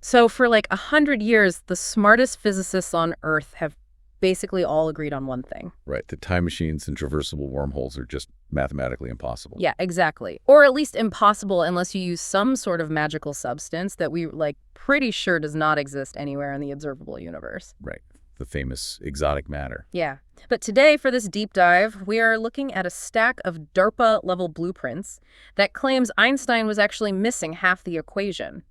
So for like 100 years, the smartest physicists on Earth have basically all agreed on one thing. Right. The time machines and traversable wormholes are just mathematically impossible. Yeah, exactly. Or at least impossible unless you use some sort of magical substance that we pretty sure does not exist anywhere in the observable universe. Right. The famous exotic matter. Yeah. But today, for this deep dive, we are looking at a stack of DARPA-level blueprints that claims Einstein was actually missing half the equation,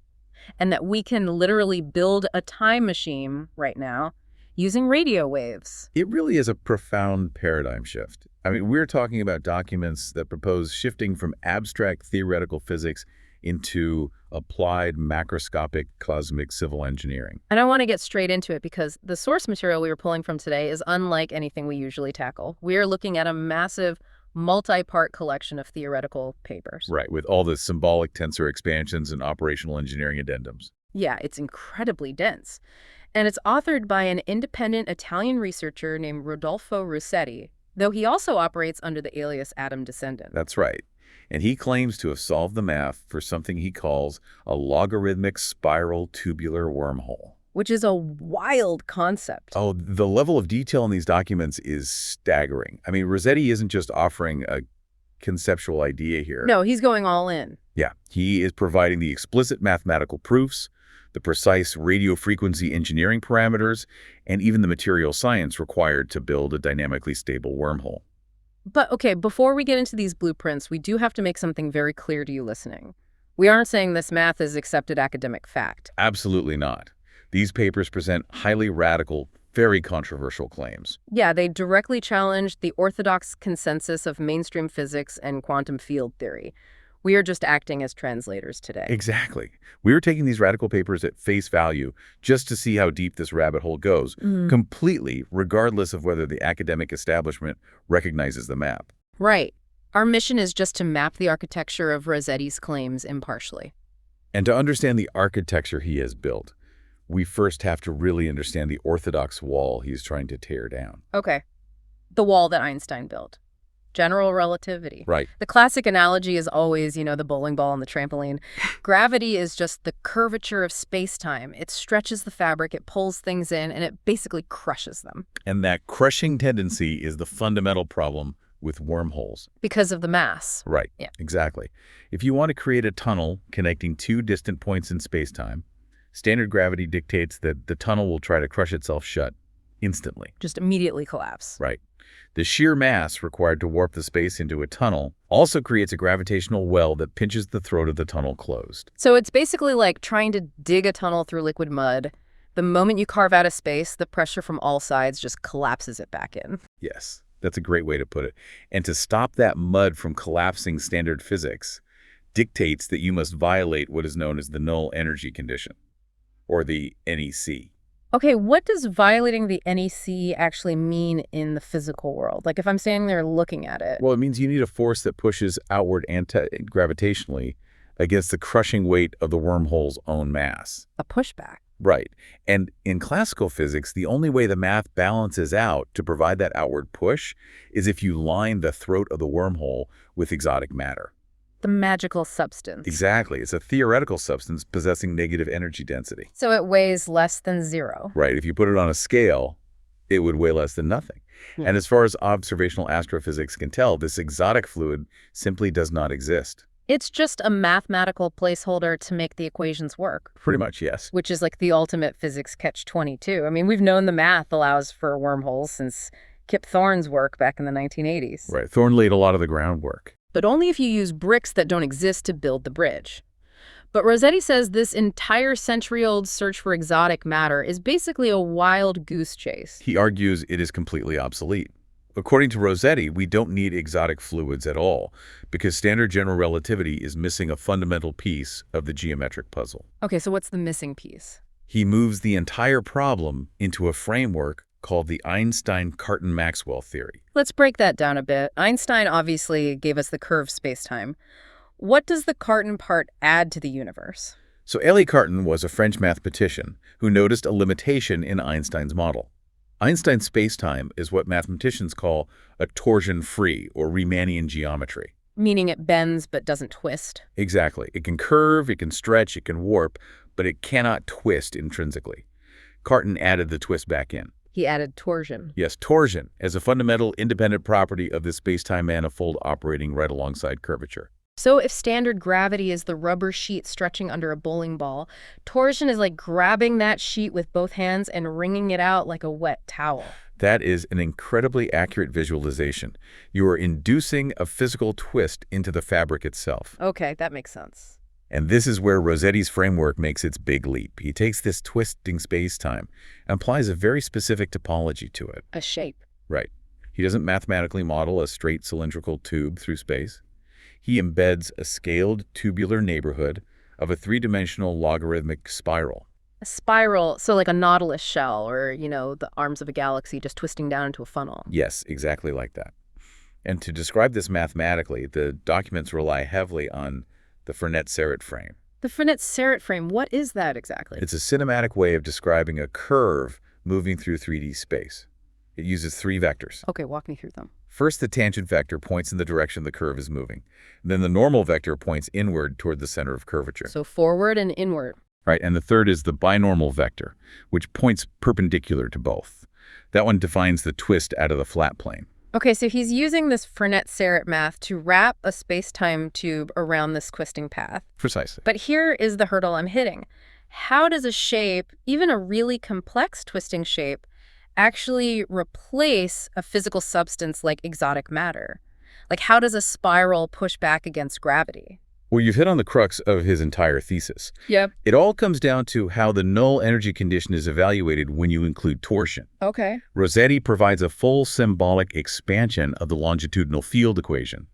and that we can literally build a time machine right now using radio waves. It really is a profound paradigm shift. I mean, we're talking about documents that propose shifting from abstract theoretical physics into applied macroscopic cosmic civil engineering. And I want to get straight into it because the source material we were pulling from today is unlike anything we usually tackle. We are looking at a massive multi-part collection of theoretical papers. Right, with all the symbolic tensor expansions and operational engineering addendums. Yeah, it's incredibly dense. And it's authored by an independent Italian researcher named Rodolfo Rossetti, though he also operates under the alias Atom Descendant. That's right. And he claims to have solved the math for something he calls a logarithmic spiral tubular wormhole. Which is a wild concept. Oh, the level of detail in these documents is staggering. I mean, Rossetti isn't just offering a conceptual idea here. No, he's going all in. Yeah, he is providing the explicit mathematical proofs, the precise radio frequency engineering parameters, and even the material science required to build a dynamically stable wormhole. But okay, before we get into these blueprints, we do have to make something very clear to you listening. We aren't saying this math is accepted academic fact. Absolutely not. These papers present highly radical, very controversial claims. Yeah, they directly challenge the orthodox consensus of mainstream physics and quantum field theory. We are just acting as translators today. Exactly. We are taking these radical papers at face value just to see how deep this rabbit hole goes, completely regardless of whether the academic establishment recognizes the map. Right. Our mission is just to map the architecture of Rossetti's claims impartially. And to understand the architecture he has built, we first have to really understand the orthodox wall he's trying to tear down. Okay. The wall that Einstein built. General relativity. Right. The classic analogy is always, the bowling ball and the trampoline. Gravity is just the curvature of space-time. It stretches the fabric, it pulls things in, and it basically crushes them. And that crushing tendency is the fundamental problem with wormholes. Because of the mass. Right. Yeah. Exactly. If you want to create a tunnel connecting two distant points in space-time, standard gravity dictates that the tunnel will try to crush itself shut instantly. Just immediately collapse. Right. The sheer mass required to warp the space into a tunnel also creates a gravitational well that pinches the throat of the tunnel closed. So it's basically like trying to dig a tunnel through liquid mud. The moment you carve out a space, the pressure from all sides just collapses it back in. Yes, that's a great way to put it. And to stop that mud from collapsing, standard physics dictates that you must violate what is known as the null energy condition, or the NEC. Okay, what does violating the NEC actually mean in the physical world? Like if I'm standing there looking at it. Well, it means you need a force that pushes outward anti-gravitationally against the crushing weight of the wormhole's own mass. A pushback. Right. And in classical physics, the only way the math balances out to provide that outward push is if you line the throat of the wormhole with exotic matter. The magical substance. Exactly. It's a theoretical substance possessing negative energy density. So it weighs less than 0. Right. If you put it on a scale, it would weigh less than nothing. Yeah. And as far as observational astrophysics can tell, this exotic fluid simply does not exist. It's just a mathematical placeholder to make the equations work. Pretty much, yes. Which is like the ultimate physics catch-22. I mean, we've known the math allows for wormholes since Kip Thorne's work back in the 1980s. Right. Thorne laid a lot of the groundwork. But only if you use bricks that don't exist to build the bridge. But Rossetti says this entire century-old search for exotic matter is basically a wild goose chase. He argues it is completely obsolete. According to Rossetti, we don't need exotic fluids at all because standard general relativity is missing a fundamental piece of the geometric puzzle. Okay, so what's the missing piece? He moves the entire problem into a framework called the Einstein-Cartan-Maxwell theory. Let's break that down a bit. Einstein obviously gave us the curved spacetime. What does the Cartan part add to the universe? So Élie Cartan was a French mathematician who noticed a limitation in Einstein's model. Einstein's spacetime is what mathematicians call a torsion-free or Riemannian geometry. Meaning it bends but doesn't twist. Exactly. It can curve, it can stretch, it can warp, but it cannot twist intrinsically. Cartan added the twist back in. He added torsion. Yes, torsion as a fundamental independent property of the space-time manifold operating right alongside curvature. So if standard gravity is the rubber sheet stretching under a bowling ball, torsion is like grabbing that sheet with both hands and wringing it out like a wet towel. That is an incredibly accurate visualization. You are inducing a physical twist into the fabric itself. Okay, that makes sense. And this is where Rossetti's framework makes its big leap. He takes this twisting space-time and applies a very specific topology to it. A shape. Right. He doesn't mathematically model a straight cylindrical tube through space. He embeds a scaled tubular neighborhood of a three-dimensional logarithmic spiral. A spiral, so like a nautilus shell or, the arms of a galaxy just twisting down into a funnel. Yes, exactly like that. And to describe this mathematically, the documents rely heavily on the Frenet-Serret frame. The Frenet-Serret frame, what is that exactly? It's a cinematic way of describing a curve moving through 3D space. It uses three vectors. Okay, walk me through them. First, the tangent vector points in the direction the curve is moving. Then the normal vector points inward toward the center of curvature. So forward and inward. Right, and the third is the binormal vector, which points perpendicular to both. That one defines the twist out of the flat plane. Okay, so he's using this Frenet-Serret math to wrap a space-time tube around this twisting path. Precisely. But here is the hurdle I'm hitting. How does a shape, even a really complex twisting shape, actually replace a physical substance like exotic matter? Like, how does a spiral push back against gravity? Well, you've hit on the crux of his entire thesis. Yep. It all comes down to how the null energy condition is evaluated when you include torsion. Okay. Rossetti provides a full symbolic expansion of the longitudinal field equation.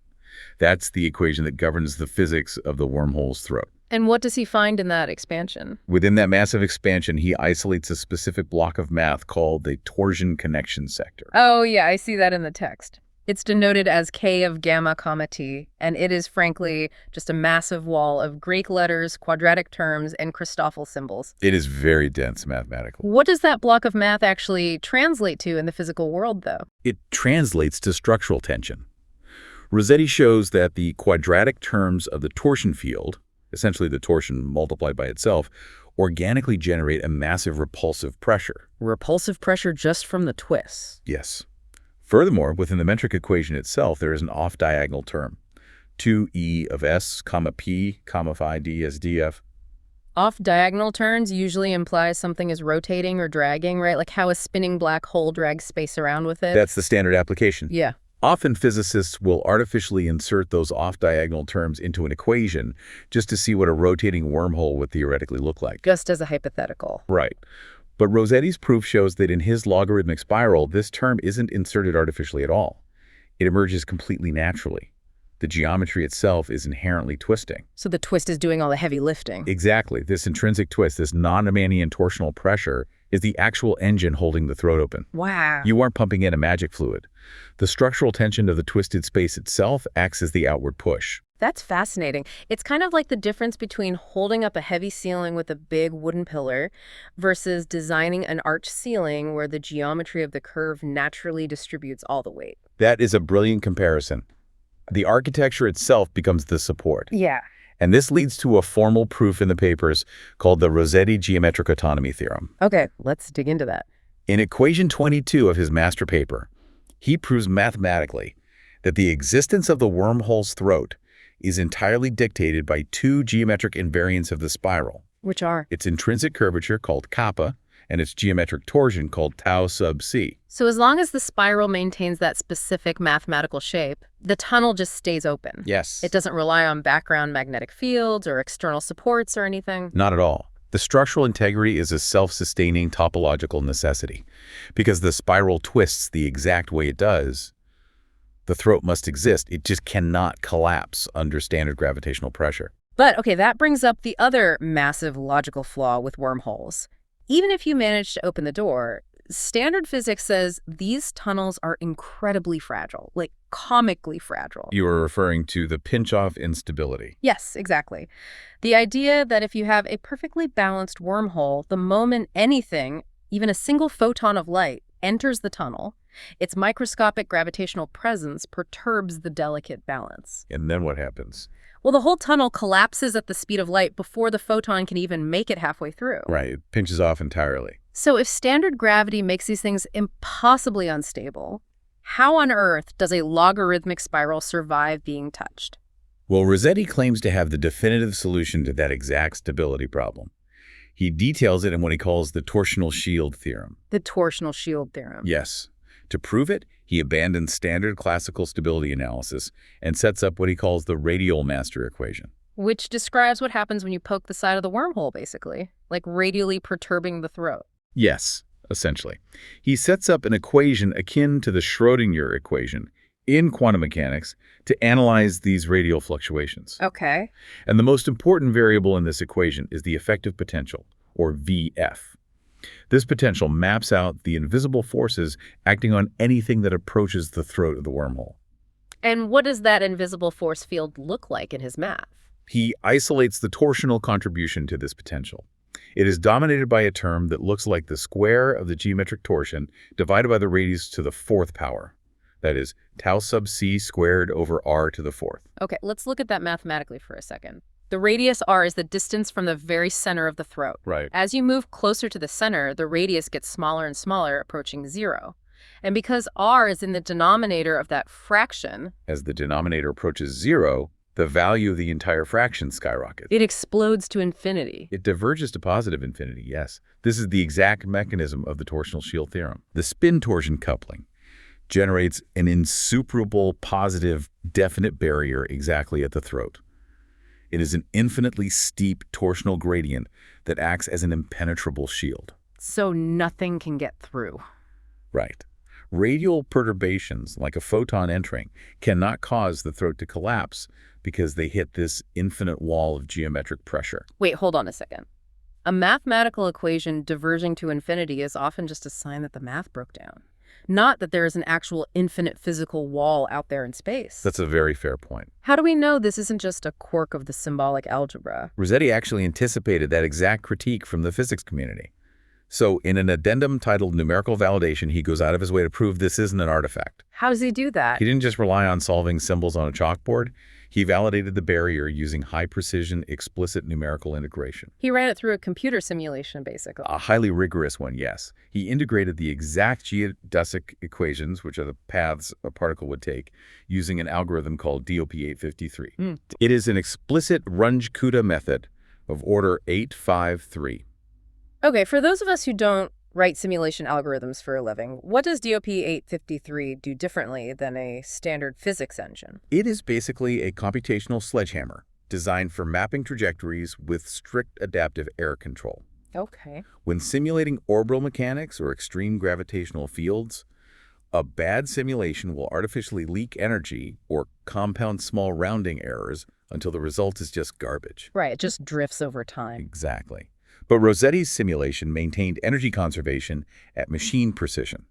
That's the equation that governs the physics of the wormhole's throat. And what does he find in that expansion? Within that massive expansion, he isolates a specific block of math called the torsion connection sector. Oh, yeah, I see that in the text. It's denoted as K of gamma comma T, and it is, frankly, just a massive wall of Greek letters, quadratic terms, and Christoffel symbols. It is very dense mathematically. What does that block of math actually translate to in the physical world, though? It translates to structural tension. Rossetti shows that the quadratic terms of the torsion field, essentially the torsion multiplied by itself, organically generate a massive repulsive pressure. Repulsive pressure just from the twists. Yes. Furthermore, within the metric equation itself, there is an off-diagonal term, 2e of s, comma p, comma phi d as df. Off-diagonal terms usually imply something is rotating or dragging, right? Like how a spinning black hole drags space around with it. That's the standard application. Yeah. Often physicists will artificially insert those off-diagonal terms into an equation just to see what a rotating wormhole would theoretically look like. Just as a hypothetical. Right. But Rossetti's proof shows that in his logarithmic spiral, this term isn't inserted artificially at all. It emerges completely naturally. The geometry itself is inherently twisting. So the twist is doing all the heavy lifting. Exactly. This intrinsic twist, this non-Riemannian torsional pressure, is the actual engine holding the throat open. Wow. You aren't pumping in a magic fluid. The structural tension of the twisted space itself acts as the outward push. That's fascinating. It's kind of like the difference between holding up a heavy ceiling with a big wooden pillar versus designing an arch ceiling where the geometry of the curve naturally distributes all the weight. That is a brilliant comparison. The architecture itself becomes the support. Yeah. And this leads to a formal proof in the papers called the Rossetti geometric autonomy theorem. Okay, let's dig into that. In equation 22 of his master paper, he proves mathematically that the existence of the wormhole's throat is entirely dictated by two geometric invariants of the spiral. Which are? Its intrinsic curvature, called kappa, and its geometric torsion, called tau sub c. So as long as the spiral maintains that specific mathematical shape, the tunnel just stays open. Yes. It doesn't rely on background magnetic fields or external supports or anything. Not at all. The structural integrity is a self-sustaining topological necessity. Because the spiral twists the exact way it does, the throat must exist. It just cannot collapse under standard gravitational pressure. But, okay, that brings up the other massive logical flaw with wormholes. Even if you manage to open the door, standard physics says these tunnels are incredibly fragile, like comically fragile. You are referring to the pinch-off instability. Yes, exactly. The idea that if you have a perfectly balanced wormhole, the moment anything, even a single photon of light, enters the tunnel, Its microscopic gravitational presence perturbs the delicate balance. And then what happens? Well, the whole tunnel collapses at the speed of light before the photon can even make it halfway through. Right, it pinches off entirely. So if standard gravity makes these things impossibly unstable, how on earth does a logarithmic spiral survive being touched? Well, Rossetti claims to have the definitive solution to that exact stability problem. He details it in what he calls the Torsion Shield Theorem. The Torsion Shield Theorem. Yes. To prove it, he abandons standard classical stability analysis and sets up what he calls the radial master equation. Which describes what happens when you poke the side of the wormhole, basically, like radially perturbing the throat. Yes, essentially. He sets up an equation akin to the Schrödinger equation in quantum mechanics to analyze these radial fluctuations. Okay. And the most important variable in this equation is the effective potential, or VF. This potential maps out the invisible forces acting on anything that approaches the throat of the wormhole. And what does that invisible force field look like in his math? He isolates the torsional contribution to this potential. It is dominated by a term that looks like the square of the geometric torsion divided by the radius to the fourth power. That is, tau sub c squared over r to the fourth. Okay, let's look at that mathematically for a second. The radius r is the distance from the very center of the throat. Right. As you move closer to the center, the radius gets smaller and smaller, approaching 0. And because r is in the denominator of that fraction, As the denominator approaches 0, the value of the entire fraction skyrockets. it explodes to infinity. It diverges to positive infinity, yes. This is the exact mechanism of the torsional shield theorem. The spin-torsion coupling generates an insuperable, positive, definite barrier exactly at the throat. It is an infinitely steep torsional gradient that acts as an impenetrable shield. So nothing can get through. Right. Radial perturbations, like a photon entering, cannot cause the throat to collapse because they hit this infinite wall of geometric pressure. Wait, hold on a second. A mathematical equation diverging to infinity is often just a sign that the math broke down. Not that there is an actual infinite physical wall out there in space. That's a very fair point. How do we know this isn't just a quirk of the symbolic algebra? Rossetti actually anticipated that exact critique from the physics community. So in an addendum titled Numerical Validation, he goes out of his way to prove this isn't an artifact. How does he do that? He didn't just rely on solving symbols on a chalkboard. He validated the barrier using high-precision, explicit numerical integration. He ran it through a computer simulation, basically. A highly rigorous one, yes. He integrated the exact geodesic equations, which are the paths a particle would take, using an algorithm called DOP 853. It is an explicit Runge-Kutta method of order 853. Okay, for those of us who don't write simulation algorithms for a living, what does DOP 853 do differently than a standard physics engine? It is basically a computational sledgehammer designed for mapping trajectories with strict adaptive error control. Okay. When simulating orbital mechanics or extreme gravitational fields, a bad simulation will artificially leak energy or compound small rounding errors until the result is just garbage. Right, it just drifts over time. Exactly. But Rossetti's simulation maintained energy conservation at machine precision,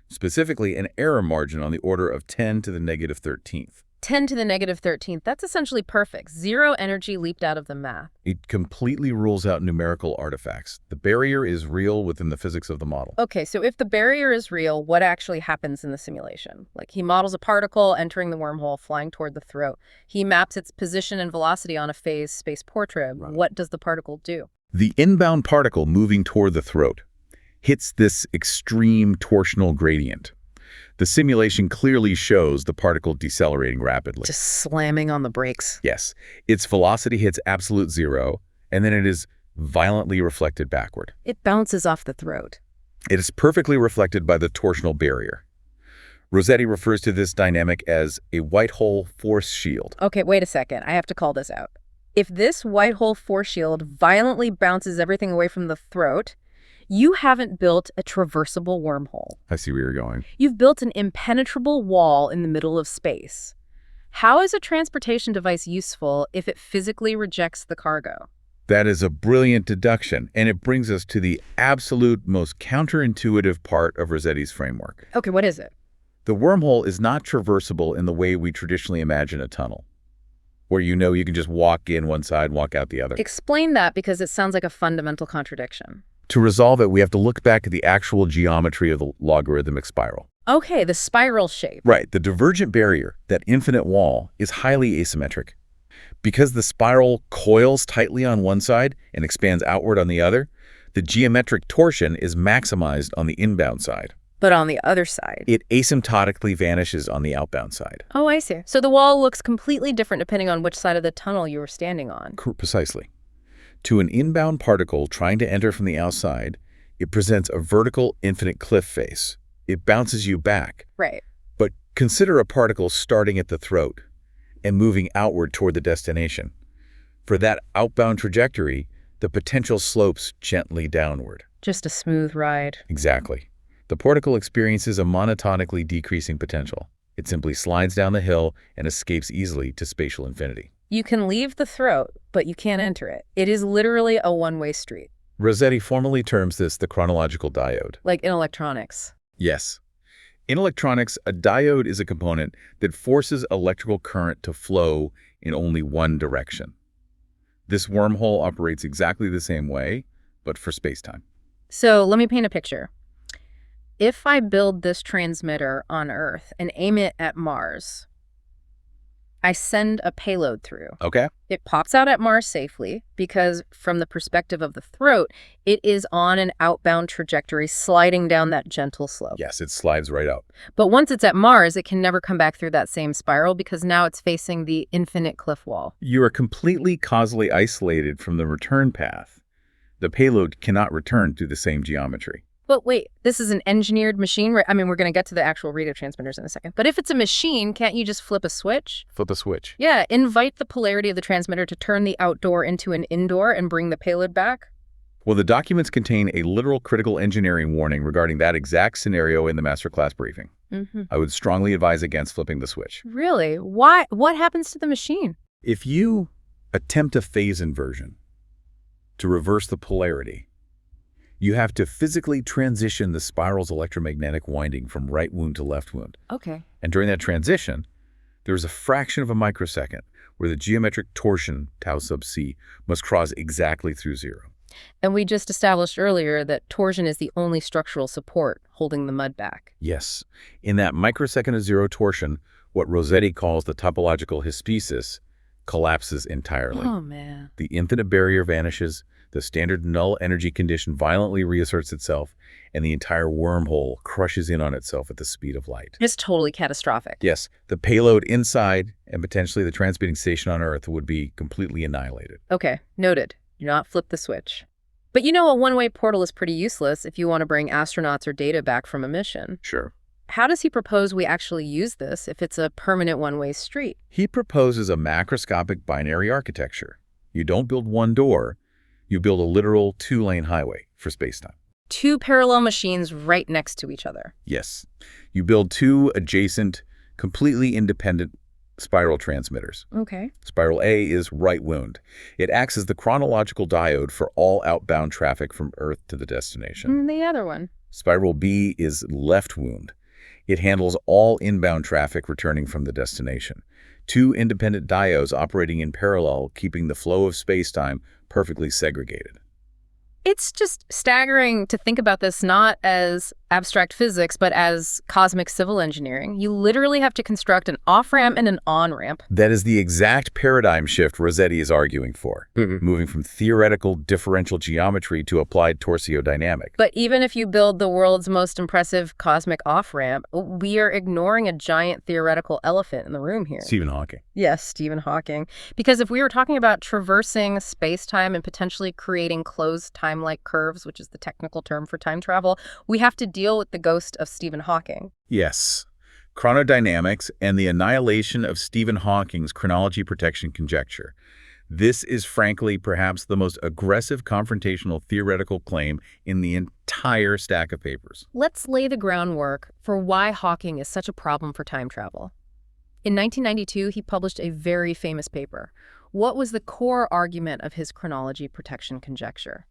specifically an error margin on the order of 10 to the negative 13th. 10 to the negative 13th, that's essentially perfect. Zero energy leaped out of the math. It completely rules out numerical artifacts. The barrier is real within the physics of the model. Okay, so if the barrier is real, what actually happens in the simulation? Like, he models a particle entering the wormhole, flying toward the throat. He maps its position and velocity on a phase space portrait. Right. What does the particle do? The inbound particle moving toward the throat hits this extreme torsional gradient. The simulation clearly shows the particle decelerating rapidly. Just slamming on the brakes. Yes, its velocity hits absolute zero, and then it is violently reflected backward. It bounces off the throat. It is perfectly reflected by the torsional barrier. Rossetti refers to this dynamic as a white hole force shield. Okay, wait a second. I have to call this out. If this white hole force shield violently bounces everything away from the throat, you haven't built a traversable wormhole. I see where you're going. You've built an impenetrable wall in the middle of space. How is a transportation device useful if it physically rejects the cargo? That is a brilliant deduction, and it brings us to the absolute most counterintuitive part of Rossetti's framework. Okay, what is it? The wormhole is not traversable in the way we traditionally imagine a tunnel, where you can just walk in one side and walk out the other. Explain that, because it sounds like a fundamental contradiction. To resolve it, we have to look back at the actual geometry of the logarithmic spiral. Okay, the spiral shape. Right, the divergent barrier, that infinite wall, is highly asymmetric. Because the spiral coils tightly on one side and expands outward on the other, the geometric torsion is maximized on the inbound side. But on the other side. It asymptotically vanishes on the outbound side. Oh, I see. So the wall looks completely different depending on which side of the tunnel you were standing on. Precisely. To an inbound particle trying to enter from the outside, it presents a vertical infinite cliff face. It bounces you back. Right. But consider a particle starting at the throat and moving outward toward the destination. For that outbound trajectory, the potential slopes gently downward. Just a smooth ride. Exactly. The particle experiences a monotonically decreasing potential. It simply slides down the hill and escapes easily to spatial infinity. You can leave the throat, but you can't enter it. It is literally a one-way street. Rossetti formally terms this the chronological diode. Like in electronics. Yes. In electronics, a diode is a component that forces electrical current to flow in only one direction. This wormhole operates exactly the same way, but for spacetime. So let me paint a picture. If I build this transmitter on Earth and aim it at Mars, I send a payload through. Okay. It pops out at Mars safely because from the perspective of the throat, it is on an outbound trajectory sliding down that gentle slope. Yes, it slides right out. But once it's at Mars, it can never come back through that same spiral because now it's facing the infinite cliff wall. You are completely causally isolated from the return path. The payload cannot return through the same geometry. But wait, this is an engineered machine, right? I mean, we're going to get to the actual radio transmitters in a second. But if it's a machine, can't you just flip a switch? Flip a switch. Yeah, invite the polarity of the transmitter to turn the outdoor into an indoor and bring the payload back? Well, the documents contain a literal critical engineering warning regarding that exact scenario in the masterclass briefing. I would strongly advise against flipping the switch. Really? Why? What happens to the machine? If you attempt a phase inversion to reverse the polarity, you have to physically transition the spiral's electromagnetic winding from right wound to left wound. Okay. And during that transition, there's a fraction of a microsecond where the geometric torsion, tau sub c, must cross exactly through zero. And we just established earlier that torsion is the only structural support holding the mud back. Yes. In that microsecond of zero torsion, what Rossetti calls the topological hysteresis collapses entirely. Oh, man. The infinite barrier vanishes, the standard null energy condition violently reasserts itself, and the entire wormhole crushes in on itself at the speed of light. It's totally catastrophic. Yes, the payload inside and potentially the transmitting station on Earth would be completely annihilated. Okay, noted. Do not flip the switch. But you know, a one-way portal is pretty useless if you want to bring astronauts or data back from a mission. Sure. How does he propose we actually use this if it's a permanent one-way street? He proposes a macroscopic binary architecture. You don't build one door, you build a literal two-lane highway for spacetime. Two parallel machines right next to each other. Yes. You build two adjacent, completely independent spiral transmitters. Okay. Spiral A is right wound. It acts as the chronological diode for all outbound traffic from Earth to the destination. And the other one? Spiral B is left wound. It handles all inbound traffic returning from the destination. Two independent diodes operating in parallel, keeping the flow of spacetime perfectly segregated. It's just staggering to think about this not as abstract physics, but as cosmic civil engineering. You literally have to construct an off-ramp and an on-ramp. That is the exact paradigm shift Rossetti is arguing for, moving from theoretical differential geometry to applied torsiodynamic. But even if you build the world's most impressive cosmic off-ramp, we are ignoring a giant theoretical elephant in the room here. Stephen Hawking. Yes, Stephen Hawking. Because if we were talking about traversing space-time and potentially creating closed time-like curves, which is the technical term for time travel, we have to deal with the ghost of Stephen Hawking. Yes. Chronodynamics and the annihilation of Stephen Hawking's chronology protection conjecture. This is frankly perhaps the most aggressive confrontational theoretical claim in the entire stack of papers. Let's lay the groundwork for why Hawking is such a problem for time travel. In 1992, he published a very famous paper. What was the core argument of his chronology protection conjecture?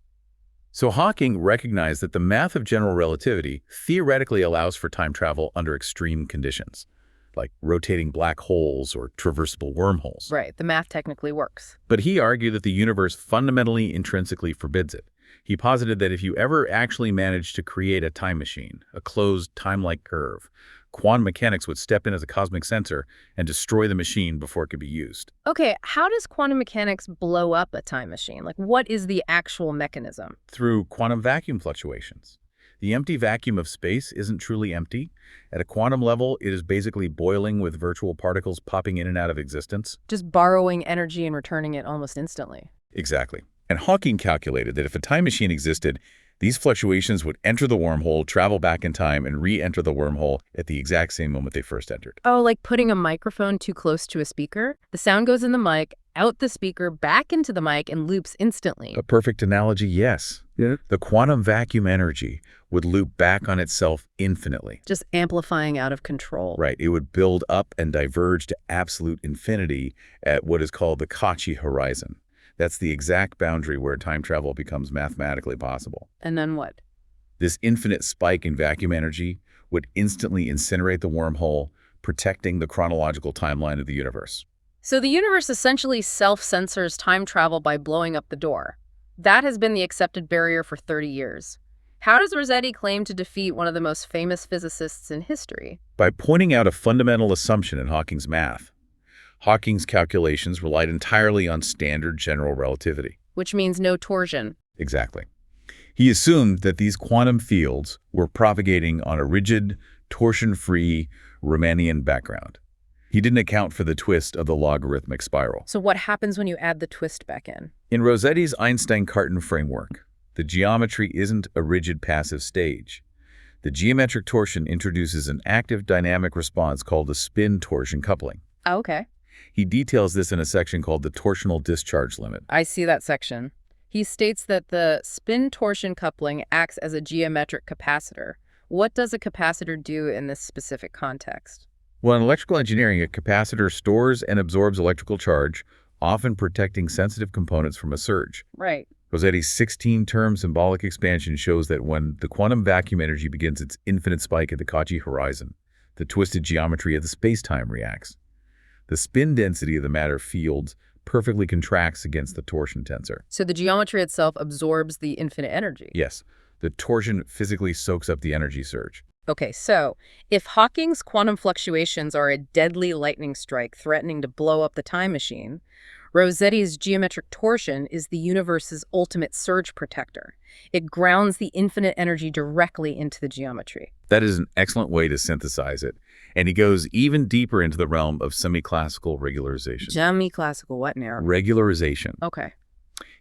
So Hawking recognized that the math of general relativity theoretically allows for time travel under extreme conditions, like rotating black holes or traversable wormholes. Right, the math technically works. But he argued that the universe fundamentally intrinsically forbids it. He posited that if you ever actually managed to create a time machine, a closed time-like curve, quantum mechanics would step in as a cosmic censor and destroy the machine before it could be used. Okay, how does quantum mechanics blow up a time machine? Like, what is the actual mechanism? Through quantum vacuum fluctuations. The empty vacuum of space isn't truly empty. At a quantum level, it is basically boiling with virtual particles popping in and out of existence. Just borrowing energy and returning it almost instantly. Exactly. And Hawking calculated that if a time machine existed, these fluctuations would enter the wormhole, travel back in time, and re-enter the wormhole at the exact same moment they first entered. Oh, like putting a microphone too close to a speaker? The sound goes in the mic, out the speaker, back into the mic, and loops instantly. A perfect analogy, yes. Yeah. The quantum vacuum energy would loop back on itself infinitely. Just amplifying out of control. Right. It would build up and diverge to absolute infinity at what is called the Cauchy horizon. That's the exact boundary where time travel becomes mathematically possible. And then what? This infinite spike in vacuum energy would instantly incinerate the wormhole, protecting the chronological timeline of the universe. So the universe essentially self-censors time travel by blowing up the door. That has been the accepted barrier for 30 years. How does Rossetti claim to defeat one of the most famous physicists in history? By pointing out a fundamental assumption in Hawking's math. Hawking's calculations relied entirely on standard general relativity. Which means no torsion. Exactly. He assumed that these quantum fields were propagating on a rigid, torsion-free Riemannian background. He didn't account for the twist of the logarithmic spiral. So what happens when you add the twist back in? In Rossetti's Einstein-Cartan framework, the geometry isn't a rigid passive stage. The geometric torsion introduces an active dynamic response called a spin-torsion coupling. Oh, okay. He details this in a section called the torsional discharge limit. I see that section. He states that the spin-torsion coupling acts as a geometric capacitor. What does a capacitor do in this specific context? Well, in electrical engineering, a capacitor stores and absorbs electrical charge, often protecting sensitive components from a surge. Right. Rossetti's 16-term symbolic expansion shows that when the quantum vacuum energy begins its infinite spike at the Cauchy horizon, the twisted geometry of the space-time reacts. The spin density of the matter fields perfectly contracts against the torsion tensor. So the geometry itself absorbs the infinite energy. Yes, the torsion physically soaks up the energy surge. Okay, so if Hawking's quantum fluctuations are a deadly lightning strike threatening to blow up the time machine, Rossetti's geometric torsion is the universe's ultimate surge protector. It grounds the infinite energy directly into the geometry. That is an excellent way to synthesize it. And he goes even deeper into the realm of semi-classical regularization. Semi-classical what now? Regularization. Okay.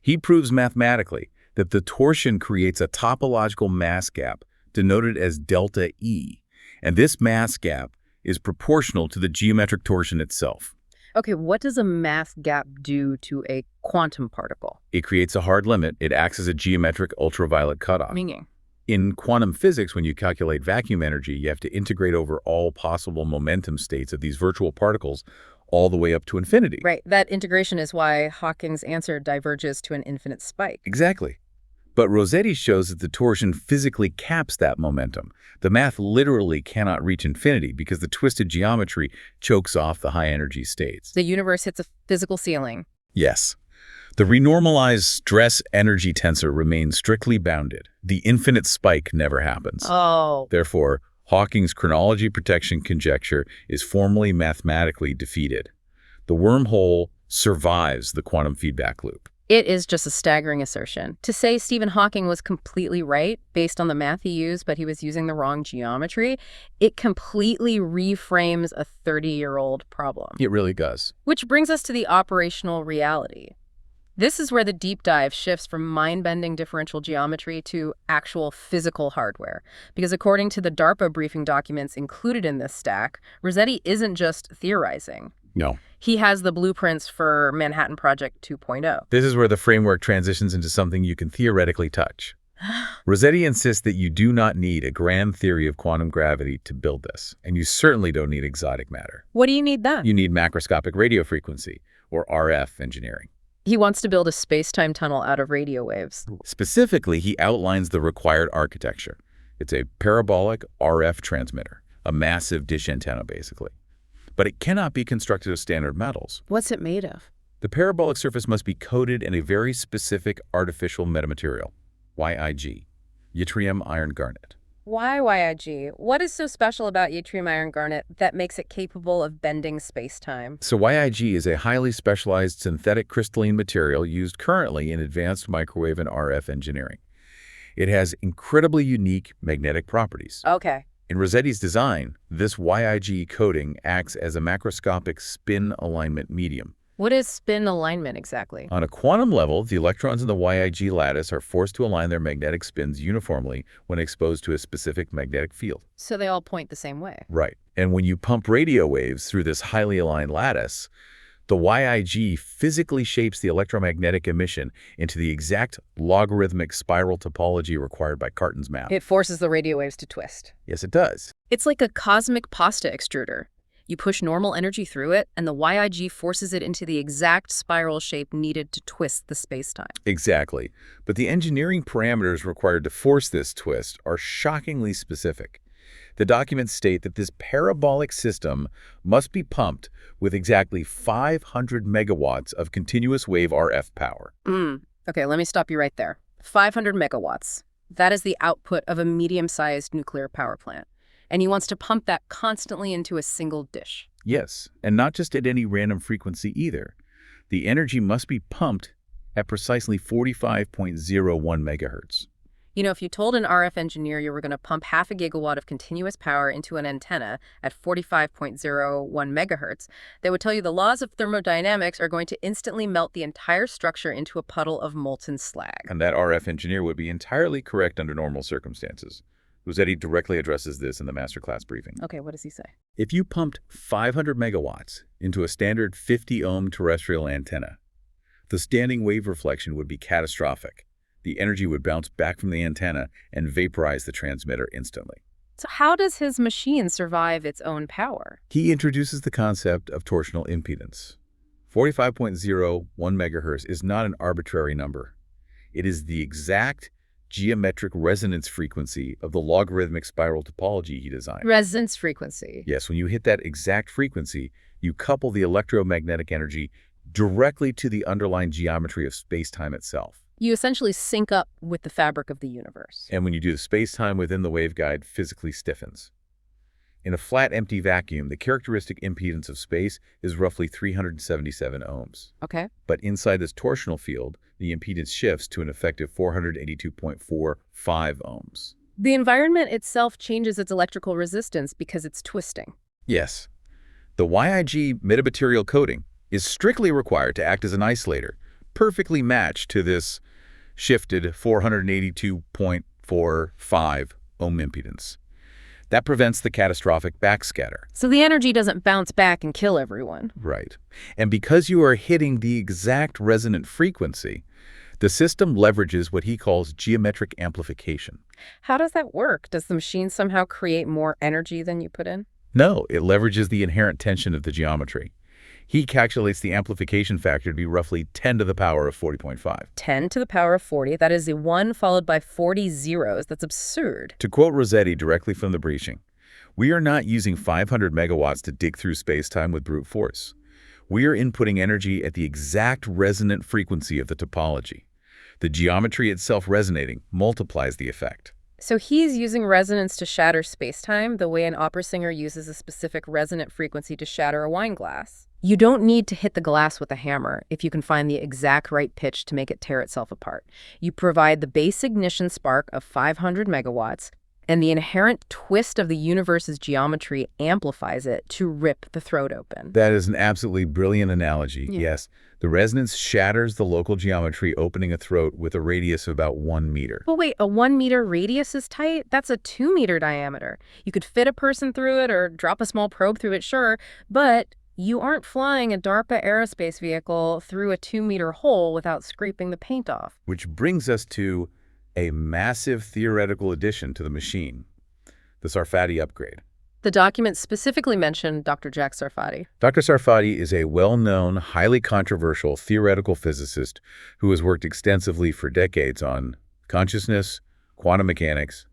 He proves mathematically that the torsion creates a topological mass gap denoted as delta E. And this mass gap is proportional to the geometric torsion itself. Okay, what does a mass gap do to a quantum particle? It creates a hard limit. It acts as a geometric ultraviolet cutoff. Meaning? In quantum physics, when you calculate vacuum energy, you have to integrate over all possible momentum states of these virtual particles all the way up to infinity. Right, that integration is why Hawking's answer diverges to an infinite spike. Exactly. But Rossetti shows that the torsion physically caps that momentum. The math literally cannot reach infinity because the twisted geometry chokes off the high-energy states. The universe hits a physical ceiling. Yes. The renormalized stress-energy tensor remains strictly bounded. The infinite spike never happens. Oh. Therefore, Hawking's chronology protection conjecture is formally mathematically defeated. The wormhole survives the quantum feedback loop. It is just a staggering assertion. To say Stephen Hawking was completely right based on the math he used, but he was using the wrong geometry, it completely reframes a 30-year-old problem. It really does. Which brings us to the operational reality. This is where the deep dive shifts from mind-bending differential geometry to actual physical hardware. Because according to the DARPA briefing documents included in this stack, Rossetti isn't just theorizing. No. He has the blueprints for Manhattan Project 2.0. This is where the framework transitions into something you can theoretically touch. Rossetti insists that you do not need a grand theory of quantum gravity to build this, and you certainly don't need exotic matter. What do you need then? You need macroscopic radio frequency, or RF engineering. He wants to build a space-time tunnel out of radio waves. Specifically, he outlines the required architecture. It's a parabolic RF transmitter, a massive dish antenna, basically. But it cannot be constructed of standard metals. What's it made of? The parabolic surface must be coated in a very specific artificial metamaterial. YIG, yttrium iron garnet. Why YIG? What is so special about yttrium iron garnet that makes it capable of bending space-time? So YIG is a highly specialized synthetic crystalline material used currently in advanced microwave and RF engineering. It has incredibly unique magnetic properties. Okay. In Rossetti's design, this YIG coating acts as a macroscopic spin alignment medium. What is spin alignment exactly? On a quantum level, the electrons in the YIG lattice are forced to align their magnetic spins uniformly when exposed to a specific magnetic field. So they all point the same way. Right. And when you pump radio waves through this highly aligned lattice, the YIG physically shapes the electromagnetic emission into the exact logarithmic spiral topology required by Cartan's map. It forces the radio waves to twist. Yes, it does. It's like a cosmic pasta extruder. You push normal energy through it, and the YIG forces it into the exact spiral shape needed to twist the spacetime. Exactly. But the engineering parameters required to force this twist are shockingly specific. The documents state that this parabolic system must be pumped with exactly 500 megawatts of continuous wave RF power. Okay, let me stop you right there. 500 megawatts. That is the output of a medium-sized nuclear power plant. And he wants to pump that constantly into a single dish. Yes, and not just at any random frequency either. The energy must be pumped at precisely 45.01 megahertz. You know, if you told an RF engineer you were going to pump half a gigawatt of continuous power into an antenna at 45.01 megahertz, they would tell you the laws of thermodynamics are going to instantly melt the entire structure into a puddle of molten slag. And that RF engineer would be entirely correct under normal circumstances. Rossetti directly addresses this in the masterclass briefing. Okay, what does he say? If you pumped 500 megawatts into a standard 50-ohm terrestrial antenna, the standing wave reflection would be catastrophic. The energy would bounce back from the antenna and vaporize the transmitter instantly. So how does his machine survive its own power? He introduces the concept of torsional impedance. 45.01 megahertz is not an arbitrary number. It is the exact geometric resonance frequency of the logarithmic spiral topology he designed. Resonance frequency. Yes, when you hit that exact frequency, you couple the electromagnetic energy directly to the underlying geometry of space-time itself. You essentially sync up with the fabric of the universe. And when you do, the space-time within the waveguide physically stiffens. In a flat, empty vacuum, the characteristic impedance of space is roughly 377 ohms. Okay. But inside this torsional field, the impedance shifts to an effective 482.45 ohms. The environment itself changes its electrical resistance because it's twisting. Yes. The YIG metamaterial coating is strictly required to act as an isolator, perfectly matched to this shifted 482.45 ohm impedance. That prevents the catastrophic backscatter. So the energy doesn't bounce back and kill everyone. Right. And because you are hitting the exact resonant frequency, the system leverages what he calls geometric amplification. How does that work? Does the machine somehow create more energy than you put in? No, it leverages the inherent tension of the geometry. He calculates the amplification factor to be roughly 10 to the power of 40.5. 10 to the power of 40. That is a 1 followed by 40 zeros. That's absurd. To quote Rossetti directly from the briefing, we are not using 500 megawatts to dig through space-time with brute force. We are inputting energy at the exact resonant frequency of the topology. The geometry itself resonating multiplies the effect. So he's using resonance to shatter space-time the way an opera singer uses a specific resonant frequency to shatter a wine glass. You don't need to hit the glass with a hammer if you can find the exact right pitch to make it tear itself apart. You provide the base ignition spark of 500 megawatts, and the inherent twist of the universe's geometry amplifies it to rip the throat open. That is an absolutely brilliant analogy. Yeah. Yes, the resonance shatters the local geometry, opening a throat with a radius of about 1 meter. But wait, a 1 meter radius is tight? That's a 2 meter diameter. You could fit a person through it or drop a small probe through it, sure, but you aren't flying a DARPA aerospace vehicle through a 2 meter hole without scraping the paint off. Which brings us to a massive theoretical addition to the machine, the Sarfatti upgrade. The documents specifically mention Dr. Jack Sarfatti. Dr. Sarfatti is a well-known, highly controversial theoretical physicist who has worked extensively for decades on consciousness, quantum mechanics,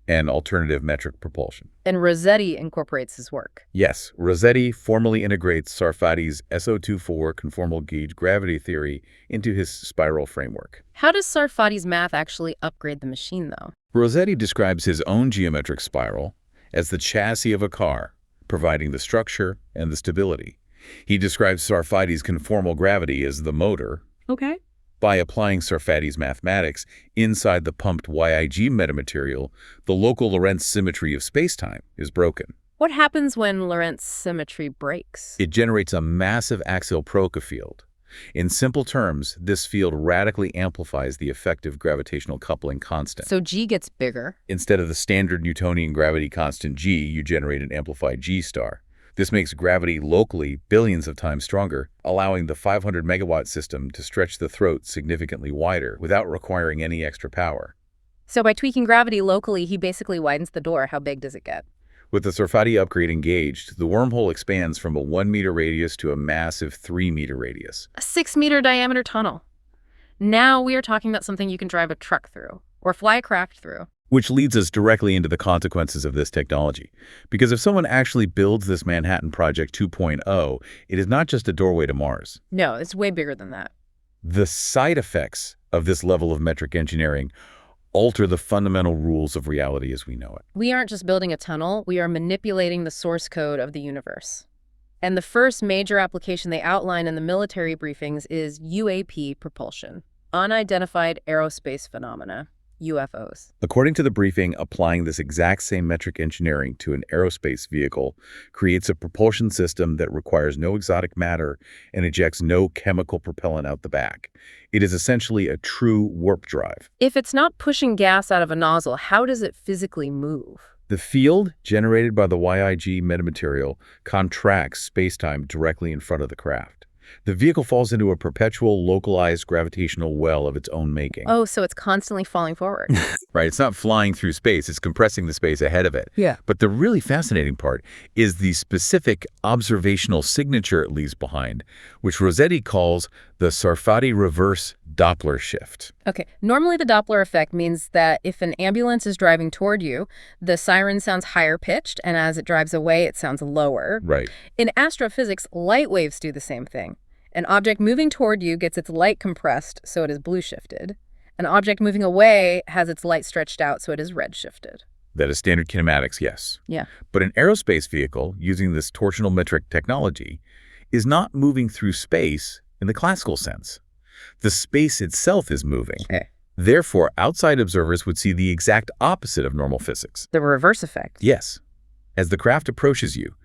and alternative metric propulsion. And Rossetti incorporates his work. Yes, Rossetti formally integrates Sarfatti's SO24 conformal gauge gravity theory into his spiral framework. How does Sarfatti's math actually upgrade the machine, though? Rossetti describes his own geometric spiral as the chassis of a car, providing the structure and the stability. He describes Sarfatti's conformal gravity as the motor. Okay. By applying Sarfatti's mathematics inside the pumped YIG metamaterial, the local Lorentz symmetry of spacetime is broken. What happens when Lorentz symmetry breaks? It generates a massive axial Proca field. In simple terms, this field radically amplifies the effective gravitational coupling constant. So G gets bigger. Instead of the standard Newtonian gravity constant G, you generate an amplified G star. This makes gravity locally billions of times stronger, allowing the 500 megawatt system to stretch the throat significantly wider without requiring any extra power. So by tweaking gravity locally, he basically widens the door. How big does it get? With the Sarfatti upgrade engaged, the wormhole expands from a 1-meter radius to a massive 3-meter radius. A 6-meter diameter tunnel. Now we are talking about something you can drive a truck through or fly a craft through. Which leads us directly into the consequences of this technology. Because if someone actually builds this Manhattan Project 2.0, it is not just a doorway to Mars. No, it's way bigger than that. The side effects of this level of metric engineering alter the fundamental rules of reality as we know it. We aren't just building a tunnel, we are manipulating the source code of the universe. And the first major application they outline in the military briefings is UAP propulsion, unidentified aerospace phenomena. UFOs. According to the briefing, applying this exact same metric engineering to an aerospace vehicle creates a propulsion system that requires no exotic matter and ejects no chemical propellant out the back. It is essentially a true warp drive. If it's not pushing gas out of a nozzle, how does it physically move? The field generated by the YIG metamaterial contracts spacetime directly in front of the craft. The vehicle falls into a perpetual localized gravitational well of its own making. Oh, so it's constantly falling forward. Right, it's not flying through space, it's compressing the space ahead of it. Yeah. But the really fascinating part is the specific observational signature it leaves behind, which Rossetti calls the Sarfatti reverse Doppler shift. Okay, normally the Doppler effect means that if an ambulance is driving toward you, the siren sounds higher pitched, and as it drives away, it sounds lower. Right. In astrophysics, light waves do the same thing. An object moving toward you gets its light compressed, so it is blue shifted. An object moving away has its light stretched out, so it is red shifted. That is standard kinematics, yes. Yeah. But an aerospace vehicle, using this torsional metric technology, is not moving through space in the classical sense. The space itself is moving. Okay. Therefore, outside observers would see the exact opposite of normal physics. The reverse effect. Yes. As the craft approaches you,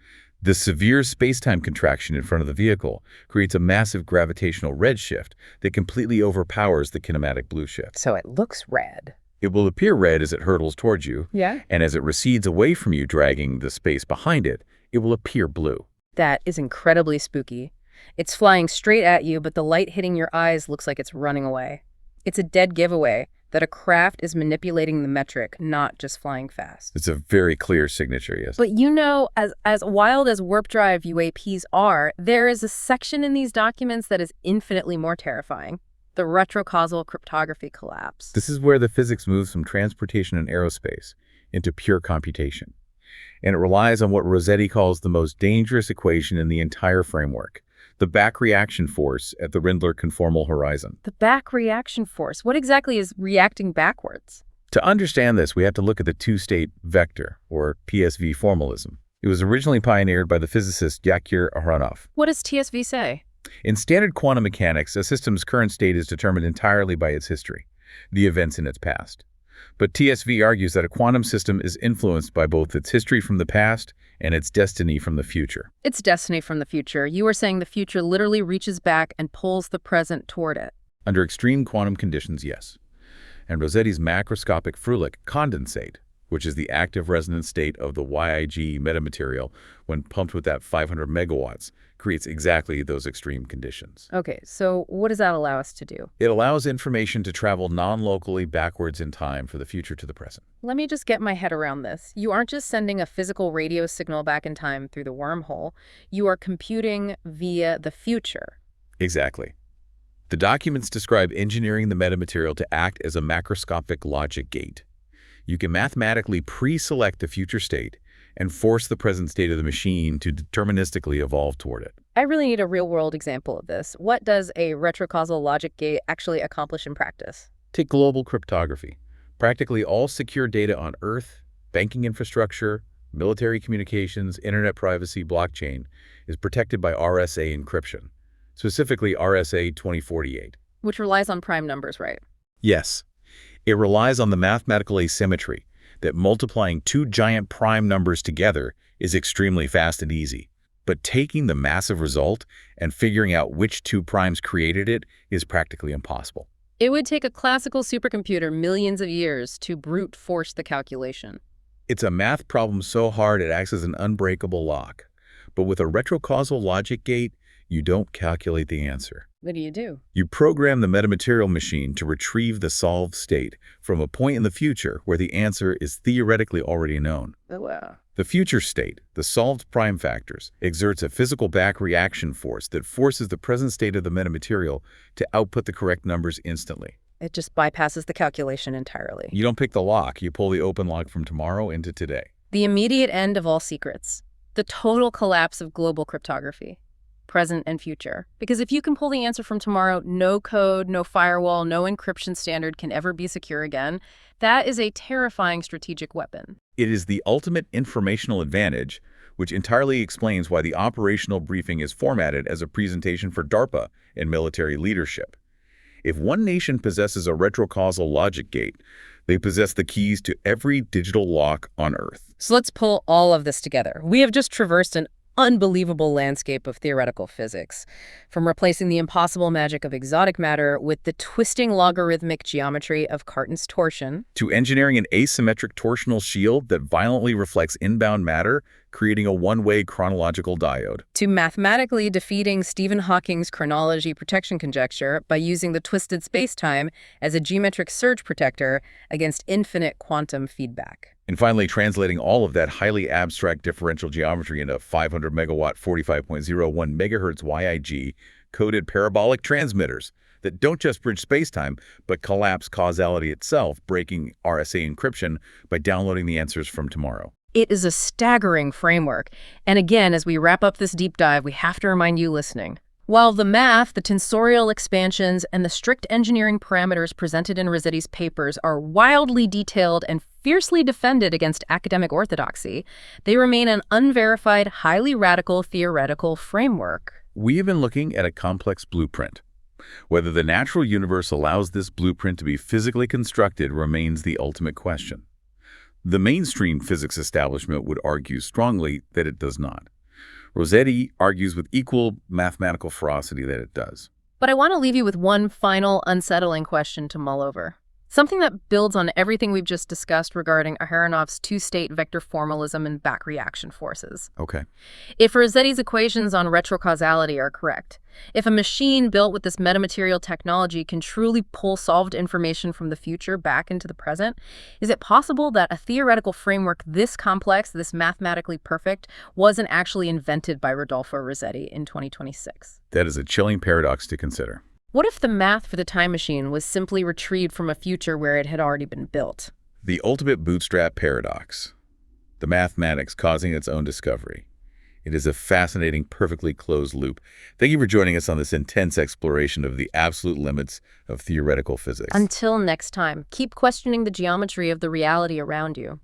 the severe space-time contraction in front of the vehicle creates a massive gravitational redshift that completely overpowers the kinematic blue shift. So it looks red. It will appear red as it hurtles towards you, Yeah. and as it recedes away from you, dragging the space behind it, it will appear blue. That is incredibly spooky. It's flying straight at you, but the light hitting your eyes looks like it's running away. It's a dead giveaway that a craft is manipulating the metric, not just flying fast. It's a very clear signature, yes. But you know, as wild as warp drive UAPs are, there is a section in these documents that is infinitely more terrifying. The retrocausal cryptography collapse. This is where the physics moves from transportation and aerospace into pure computation. And it relies on what Rossetti calls the most dangerous equation in the entire framework, the back reaction force at the Rindler conformal horizon. The back reaction force. What exactly is reacting backwards? To understand this, we have to look at the two-state vector, or PSV formalism. It was originally pioneered by the physicist Yakir Aharonov. What does TSV say? In standard quantum mechanics, a system's current state is determined entirely by its history, the events in its past. But TSV argues that a quantum system is influenced by both its history from the past and its destiny from the future. It's destiny from the future. You are saying the future literally reaches back and pulls the present toward it. Under extreme quantum conditions, yes. And Rossetti's macroscopic Frulich condensate, which is the active resonance state of the YIG metamaterial when pumped with that 500 megawatts, creates exactly those extreme conditions. Okay, so what does that allow us to do? It allows information to travel non-locally backwards in time for the future to the present. Let me just get my head around this. You aren't just sending a physical radio signal back in time through the wormhole. You are computing via the future. Exactly. The documents describe engineering the metamaterial to act as a macroscopic logic gate. You can mathematically pre-select the future state and force the present state of the machine to deterministically evolve toward it. I really need a real-world example of this. What does a retrocausal logic gate actually accomplish in practice? Take global cryptography. Practically all secure data on Earth, banking infrastructure, military communications, internet privacy, blockchain is protected by RSA encryption, specifically RSA 2048. Which relies on prime numbers, right? Yes, it relies on the mathematical asymmetry that multiplying two giant prime numbers together is extremely fast and easy. But taking the massive result and figuring out which two primes created it is practically impossible. It would take a classical supercomputer millions of years to brute force the calculation. It's a math problem so hard it acts as an unbreakable lock. But with a retrocausal logic gate, you don't calculate the answer. What do? You program the metamaterial machine to retrieve the solved state from a point in the future where the answer is theoretically already known. Oh, wow. The future state, the solved prime factors, exerts a physical back reaction force that forces the present state of the metamaterial to output the correct numbers instantly. It just bypasses the calculation entirely. You don't pick the lock, you pull the open lock from tomorrow into today. The immediate end of all secrets. The total collapse of global cryptography. Present and future. Because if you can pull the answer from tomorrow, no code, no firewall, no encryption standard can ever be secure again. That is a terrifying strategic weapon. It is the ultimate informational advantage, which entirely explains why the operational briefing is formatted as a presentation for DARPA and military leadership. If one nation possesses a retrocausal logic gate, they possess the keys to every digital lock on Earth. So let's pull all of this together. We have just traversed an unbelievable landscape of theoretical physics, from replacing the impossible magic of exotic matter with the twisting logarithmic geometry of Cartan's torsion, to engineering an asymmetric torsional shield that violently reflects inbound matter, creating a one-way chronological diode, to mathematically defeating Stephen Hawking's chronology protection conjecture by using the twisted spacetime as a geometric surge protector against infinite quantum feedback. and finally translating all of that highly abstract differential geometry into 500 megawatt 45.01 megahertz YIG coded parabolic transmitters that don't just bridge spacetime, but collapse causality itself, breaking RSA encryption by downloading the answers from tomorrow. It is a staggering framework. And again, as we wrap up this deep dive, we have to remind you listening. While the math, the tensorial expansions, and the strict engineering parameters presented in Rossetti's papers are wildly detailed and fiercely defended against academic orthodoxy, they remain an unverified, highly radical theoretical framework. We have been looking at a complex blueprint. Whether the natural universe allows this blueprint to be physically constructed remains the ultimate question. The mainstream physics establishment would argue strongly that it does not. Rossetti argues with equal mathematical ferocity that it does. But I want to leave you with one final unsettling question to mull over. Something that builds on everything we've just discussed regarding Aharonov's two-state vector formalism and back reaction forces. Okay. If Rossetti's equations on retrocausality are correct, if a machine built with this metamaterial technology can truly pull solved information from the future back into the present, is it possible that a theoretical framework this complex, this mathematically perfect, wasn't actually invented by Rodolfo Rossetti in 2026? That is a chilling paradox to consider. What if the math for the time machine was simply retrieved from a future where it had already been built? The ultimate bootstrap paradox. The mathematics causing its own discovery. It is a fascinating, perfectly closed loop. Thank you for joining us on this intense exploration of the absolute limits of theoretical physics. Until next time, keep questioning the geometry of the reality around you.